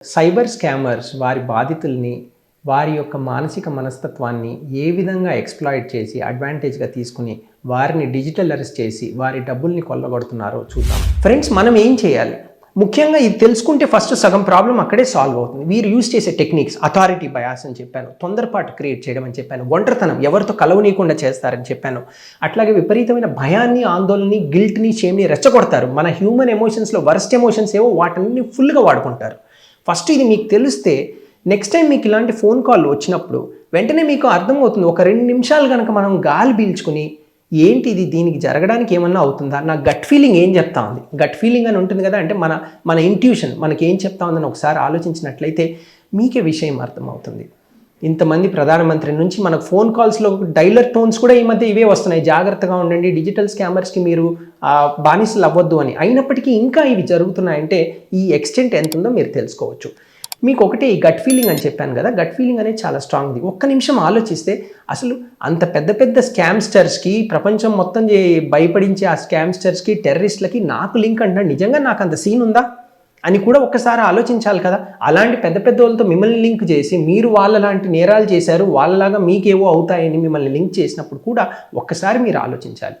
Cyber scammers వారి బాధితుల్ని వారి యొక్క మానసిక మనస్తత్వాన్ని ఏ విధంగా ఎక్స్‌ప్లాయిట్ చేసి అడ్వాంటేజ్‌గా తీసుకుని వారిని డిజిటల్ అరెస్ట్ చేసి వారి డబ్బుల్ని కొల్లగొడుతున్నారో చూద్దాం. ఫ్రెండ్స్, మనం ఏం చేయాలి? ముఖ్యంగా ఇది తెలుసుకుంటే ఫస్ట్ సగం ప్రాబ్లం అక్కడే సాల్వ్ అవుతుంది. వీరు యూజ్ చేసే టెక్నిక్స్ అథారిటీ బయాస్ అని చెప్పాను, తొందరపాటు క్రియేట్ చేయడం అని చెప్పాను, ఒంటరితనం ఎవరితో కలవనీయకుండా చేస్తారని చెప్పాను. అట్లాగే విపరీతమైన భయాన్ని, ఆందోళనని, గిల్ట్‌ని, షేమ్‌ని రెచ్చగొడతారు. మన హ్యూమన్ ఎమోషన్స్‌లో వరస్ట్ ఎమోషన్స్ ఏవో వాటన్ని ఫుల్‌గా వాడుకుంటారు. ఫస్ట్ ఇది మీకు తెలిస్తే నెక్స్ట్ టైం మీకు ఇలాంటి ఫోన్ కాల్ వచ్చినప్పుడు వెంటనే మీకు అర్థమవుతుంది. ఒక 2 నిమిషాలు కనుక మనం గాలి పీల్చుకుని ఏంటి ఇది, దీనికి జరగడానికి ఏమన్నా అవుతుందా, నా గట్ ఫీలింగ్ ఏం చెప్తా ఉంది, గట్ ఫీలింగ్ అని ఉంటుంది కదా, అంటే మన ఇంట్యూషన్ మనకి ఏం చెప్తా ఉందని ఒకసారి ఆలోచించినట్లయితే మీకే విషయం అర్థమవుతుంది. ఇంతమంది ప్రధానమంత్రి నుంచి మనకు ఫోన్ కాల్స్లో డైలర్ టోన్స్ కూడా ఈ మధ్య ఇవే వస్తున్నాయి, జాగ్రత్తగా ఉండండి, డిజిటల్ స్కామర్స్కి మీరు బానిసలు అవ్వద్దు అని. అయినప్పటికీ ఇంకా ఇవి జరుగుతున్నాయంటే ఈ ఎక్స్టెంట్ ఎంత ఉందో మీరు తెలుసుకోవచ్చు. మీకు ఒకటి ఈ గట్ ఫీలింగ్ అని చెప్పాను కదా, గట్ ఫీలింగ్ అనేది చాలా స్ట్రాంగ్ది. ఒక్క నిమిషం ఆలోచిస్తే అసలు అంత పెద్ద పెద్ద స్కామ్స్టర్స్కి, ప్రపంచం మొత్తం భయపడించే ఆ స్కామ్స్టర్స్కి, టెర్రరిస్టులకి నాకు లింక్ అంటే నిజంగా నాకు అంత సీన్ ఉందా అని కూడా ఒక్కసారి ఆలోచించాలి కదా. అలాంటి పెద్ద పెద్ద వాళ్ళతో మిమ్మల్ని లింక్ చేసి మీరు వాళ్ళలాంటి నేరాలు చేశారు, వాళ్ళలాగా మీకేవో అవుతాయని మిమ్మల్ని లింక్ చేసినప్పుడు కూడా ఒక్కసారి మీరు ఆలోచించాలి.